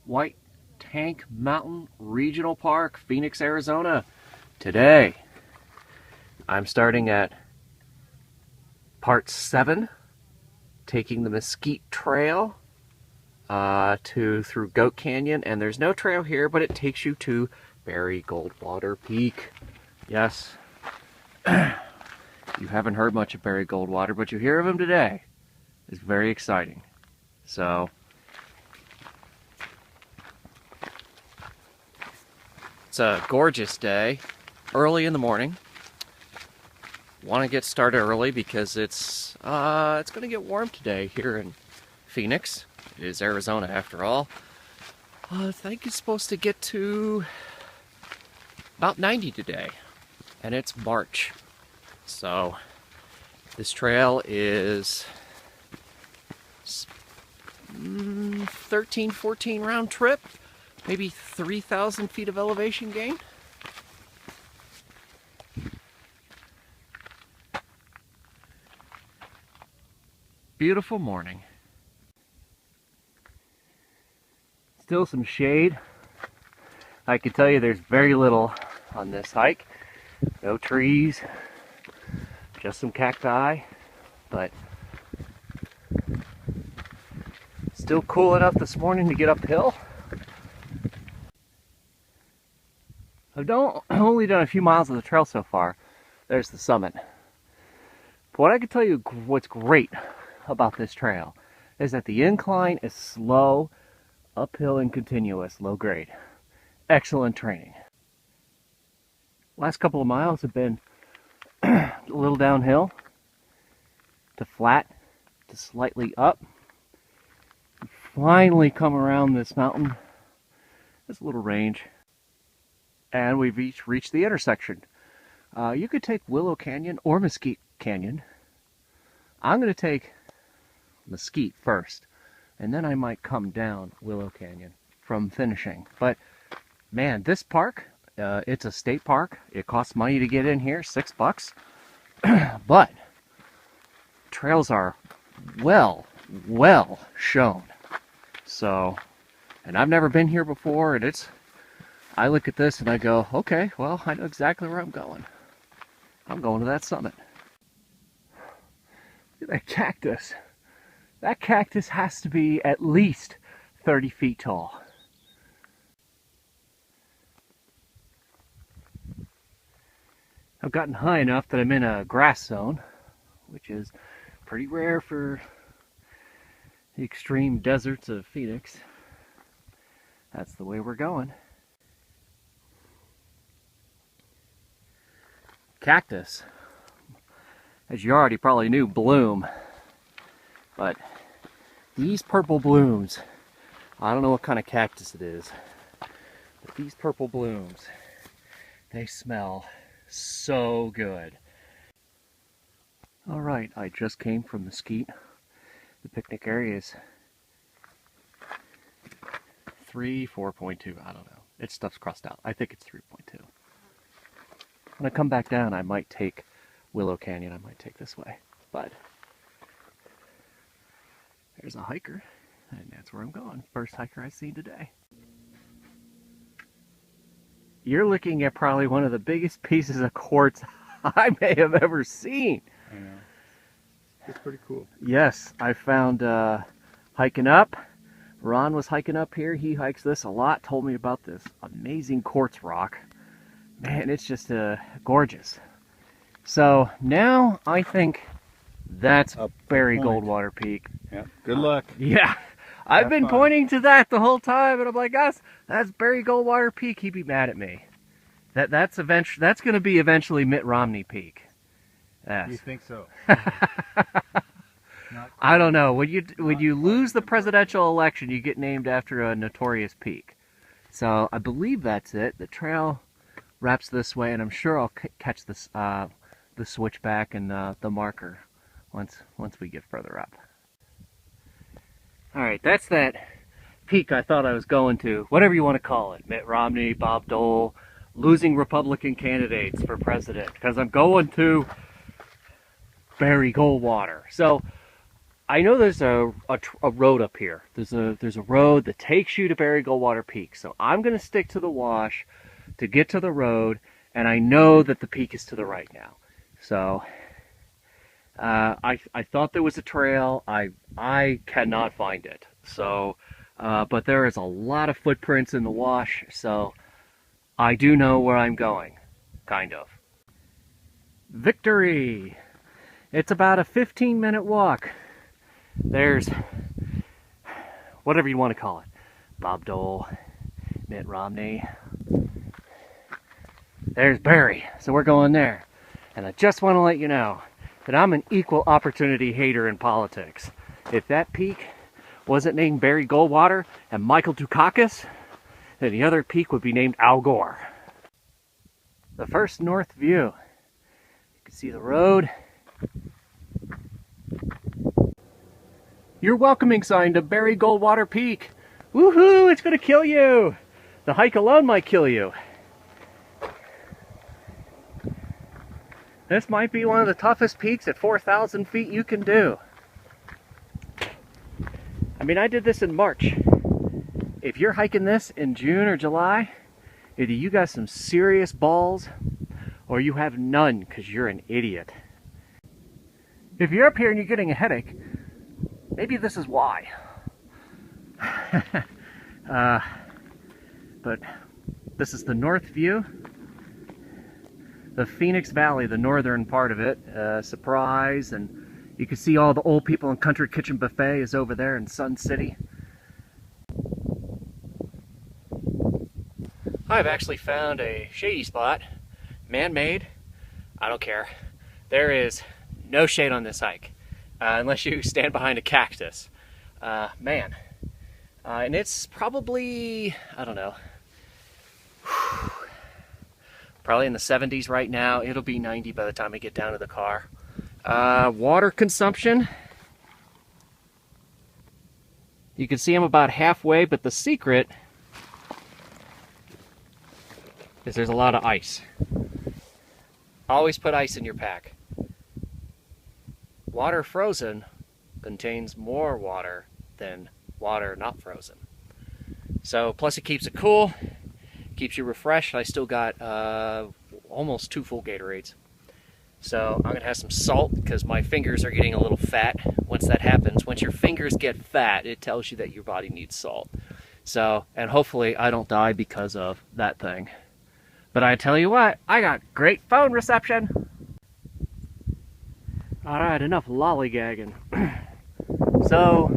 White Tank Mountain Regional Park, Phoenix, Arizona. Today, I'm starting at part 7, taking the Mesquite Trail through Goat Canyon, and there's no trail here, but it takes you to Barry Goldwater Peak. Yes, you haven't heard much of Barry Goldwater, but you hear of him today. It's very exciting. So, it's a gorgeous day, early in the morning. Want to get started early because it's going to get warm today here in Phoenix. It is Arizona after all. I think it's supposed to get to about 90 today, and it's March. So this trail is 13, 14 round trip, maybe 3,000 feet of elevation gain. Beautiful morning. Still some shade. I can tell you there's very little on this hike. No trees, just some cacti, but still cool enough this morning to get uphill. I've only done a few miles of the trail so far. There's the summit. But what I can tell you what's great about this trail is that the incline is slow, uphill and continuous, low grade. Excellent training. Last couple of miles have been a little downhill to flat to slightly up. Finally come around this mountain. There's a little range. And we've reached the intersection. You could take Willow Canyon or Mesquite Canyon. I'm going to take Mesquite first, and then I might come down Willow Canyon from finishing. But man, this park, it's a state park. It costs money to get in here, $6. But trails are well shown. So, and I've never been here before, and I look at this and I go, okay, well, I know exactly where I'm going. I'm going to that summit. Look at that cactus. That cactus has to be at least 30 feet tall. I've gotten high enough that I'm in a grass zone, which is pretty rare for the extreme deserts of Phoenix. That's the way we're going. Cactus, as you already probably knew, bloom. But these purple blooms, I don't know what kind of cactus it is, but these purple blooms, they smell so good. All right, I just came from Mesquite. The picnic area is 4.2, I don't know. Its stuff's crossed out. I think it's 3.2. When I come back down, I might take Willow Canyon. I might take this way, but there's a hiker, and that's where I'm going. First hiker I've seen today. You're looking at probably one of the biggest pieces of quartz I may have ever seen. I know. It's pretty cool. Yes, I found hiking up. Ron was hiking up here. He hikes this a lot. Told me about this amazing quartz rock. Man, it's just gorgeous. So now I think that's Barry Goldwater Peak. Yeah. Good luck. Yeah. I've been pointing to that the whole time, and I'm like, that's Barry Goldwater Peak. He'd be mad at me. That's going to be eventually Mitt Romney Peak. Yes. You think so? I don't know. When you lose the presidential election, you get named after a notorious peak. So I believe that's it. The trail wraps this way, and I'm sure I'll catch this the switchback and the marker once we get further up. All right, that's that peak I thought I was going to, whatever you want to call it. Mitt Romney, Bob Dole, losing Republican candidates for president, because I'm going to Barry Goldwater. So I know there's a road up here. There's a road that takes you to Barry Goldwater Peak. So I'm going to stick to the wash to get to the road, and I know that the peak is to the right now. So I thought there was a trail. I cannot find it. So but there is a lot of footprints in the wash, so I do know where I'm going, kind of. Victory! It's about a 15-minute walk. There's whatever you want to call it. Bob Dole, Mitt Romney. There's Barry, so we're going there. And I just want to let you know that I'm an equal opportunity hater in politics. If that peak wasn't named Barry Goldwater and Michael Dukakis, then the other peak would be named Al Gore. The first north view. You can see the road. Your welcoming sign to Barry Goldwater Peak. Woohoo, it's gonna kill you. The hike alone might kill you. This might be one of the toughest peaks at 4,000 feet you can do. I mean, I did this in March. If you're hiking this in June or July, either you got some serious balls or you have none because you're an idiot. If you're up here and you're getting a headache, maybe this is why. But this is the north view. The Phoenix Valley, the northern part of it. Surprise, and you can see all the old people in Country Kitchen Buffet is over there in Sun City. I've actually found a shady spot, man-made. I don't care. There is no shade on this hike, unless you stand behind a cactus. And it's probably, I don't know, probably in the 70s right now. It'll be 90 by the time I get down to the car. Water consumption. You can see I'm about halfway, but the secret is there's a lot of ice. Always put ice in your pack. Water frozen contains more water than water not frozen. So, plus it keeps it cool, keeps you refreshed. I still got almost 2 full Gatorades. So I'm gonna have some salt because my fingers are getting a little fat. Once that happens, once your fingers get fat, it tells you that your body needs salt. So, and hopefully I don't die because of that thing. But I tell you what, I got great phone reception. Alright, enough lollygagging. So,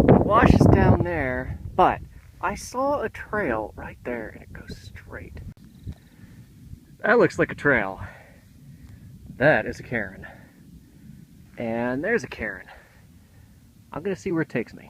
the wash is down there, but I saw a trail right there and it goes straight. That looks like a trail. That is a cairn. And there's a cairn. I'm gonna see where it takes me.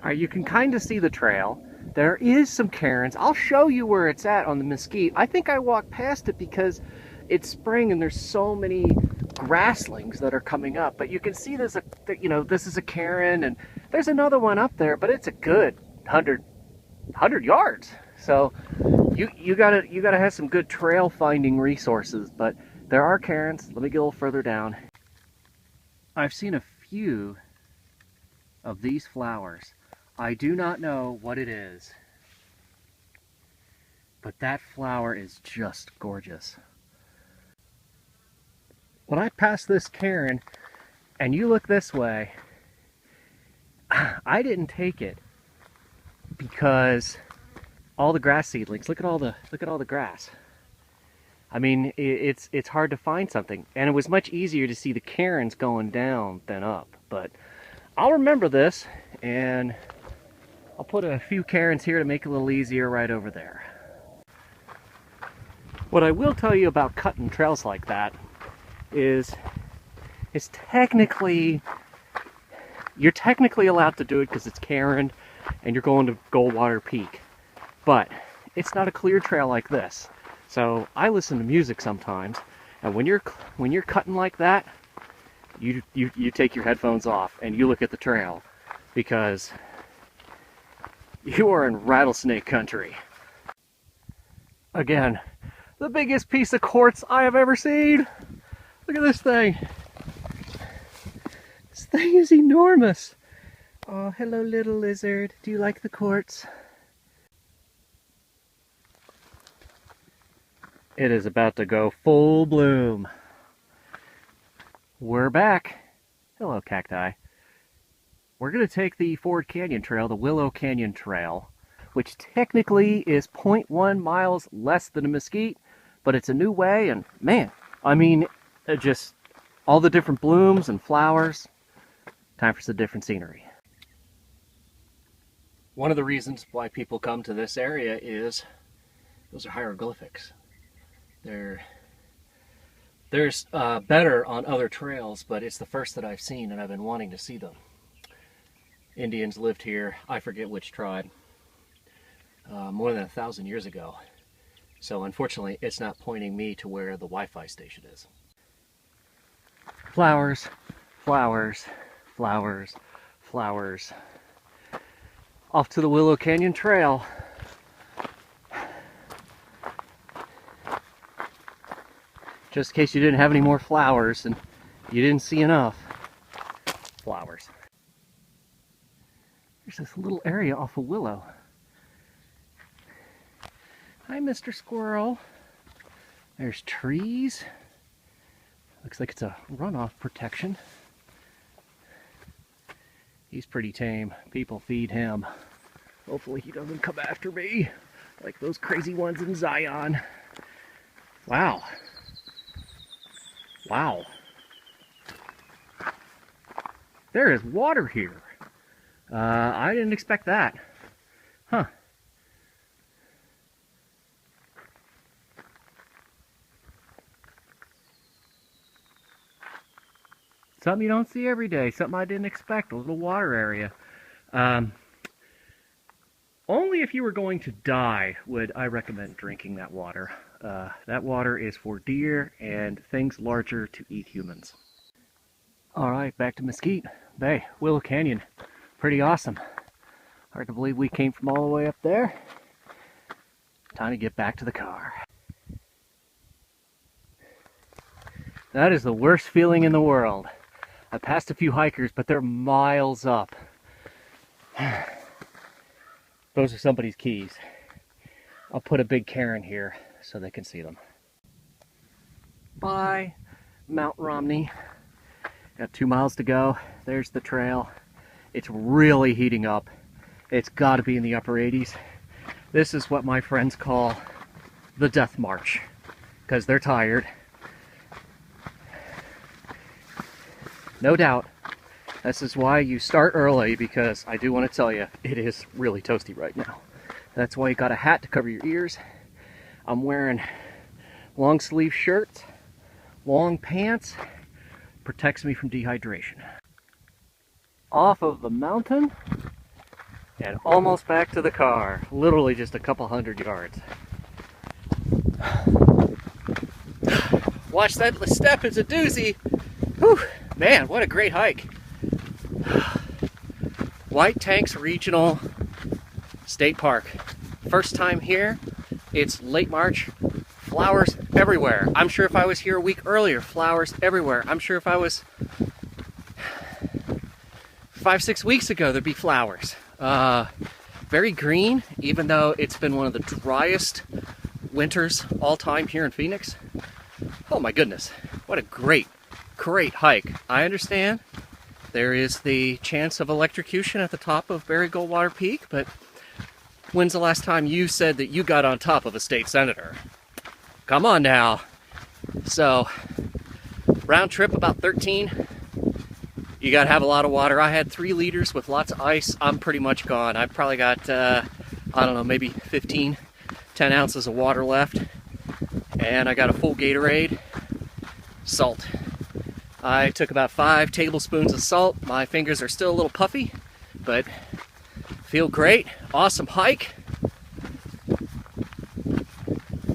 Alright, you can kind of see the trail. There is some cairns. I'll show you where it's at on the mesquite. I think I walked past it because it's spring and there's so many grasslings that are coming up. But you can see there's a, you know, this is a cairn and there's another one up there, but it's a good 100 yards. So you gotta have some good trail finding resources. But there are cairns. Let me get a little further down. I've seen a few of these flowers. I do not know what it is, but that flower is just gorgeous. When I pass this cairn and you look this way, I didn't take it because all the grass seedlings, look at all the grass. I mean, it's hard to find something, and it was much easier to see the cairns going down than up. But I'll remember this, and I'll put a few cairns here to make it a little easier right over there. What I will tell you about cutting trails like that is it's technically, you're technically allowed to do it because it's cairn and you're going to Goldwater Peak. But it's not a clear trail like this. So I listen to music sometimes, and when you're cutting like that, you take your headphones off and you look at the trail, because you are in rattlesnake country. Again, the biggest piece of quartz I have ever seen. Look at this thing. thing is enormous. Oh, hello, little lizard. Do you like the quartz? It is about to go full bloom. We're back. Hello, cacti. We're going to take the Ford Canyon Trail, the Willow Canyon Trail, which technically is 0.1 miles less than a Mesquite, but it's a new way, and man, I mean, just all the different blooms and flowers. Time for some different scenery. One of the reasons why people come to this area is those are hieroglyphics. There's better on other trails, but it's the first that I've seen, and I've been wanting to see them. Indians lived here, I forget which tribe, more than 1,000 years ago. So unfortunately, it's not pointing me to where the Wi-Fi station is. Flowers, flowers, flowers, flowers. Off to the Willow Canyon Trail. Just in case you didn't have any more flowers and you didn't see enough. Flowers. There's this little area off of Willow. Hi, Mr. Squirrel. There's trees. Looks like it's a runoff protection. He's pretty tame. People feed him. Hopefully he doesn't come after me like those crazy ones in Zion. Wow. Wow. There is water here. I didn't expect that. Huh. Something you don't see every day. Something I didn't expect. A little water area. Only if you were going to die would I recommend drinking that water. That water is for deer and things larger to eat humans. Alright, back to Mesquite Bay, Willow Canyon. Pretty awesome. Hard to believe we came from all the way up there. Time to get back to the car. That is the worst feeling in the world. I passed a few hikers, but they're miles up. Those are somebody's keys. I'll put a big cairn here so they can see them. Bye, Mount Romney. Got 2 miles to go. There's the trail. It's really heating up. It's got to be in the upper 80s. This is what my friends call the death march, because they're tired. No doubt. This is why you start early, because I do want to tell you, it is really toasty right now. That's why you got a hat to cover your ears. I'm wearing long sleeve shirts, long pants, protects me from dehydration. Off of the mountain and almost back to the car. Literally just a couple hundred yards. Watch that step, it's a doozy. Whew, man, what a great hike. White Tanks Regional State Park. First time here. It's late March. Flowers everywhere. I'm sure if I was here a week earlier, flowers everywhere. I'm sure if I was 5-6 weeks ago, there'd be flowers. Very green, even though it's been one of the driest winters all time here in Phoenix. Oh my goodness, what a great hike. I understand there is the chance of electrocution at the top of Barry Goldwater Peak, but when's the last time you said that you got on top of a state senator? Come on now. So, round trip about 13. You gotta have a lot of water. I had 3 liters with lots of ice. I'm pretty much gone. I've probably got, I don't know, maybe 10 ounces of water left. And I got a full Gatorade. Salt. I took about 5 tablespoons of salt. My fingers are still a little puffy, but feel great. Awesome hike.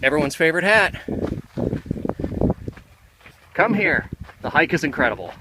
Everyone's favorite hat. Come here. The hike is incredible.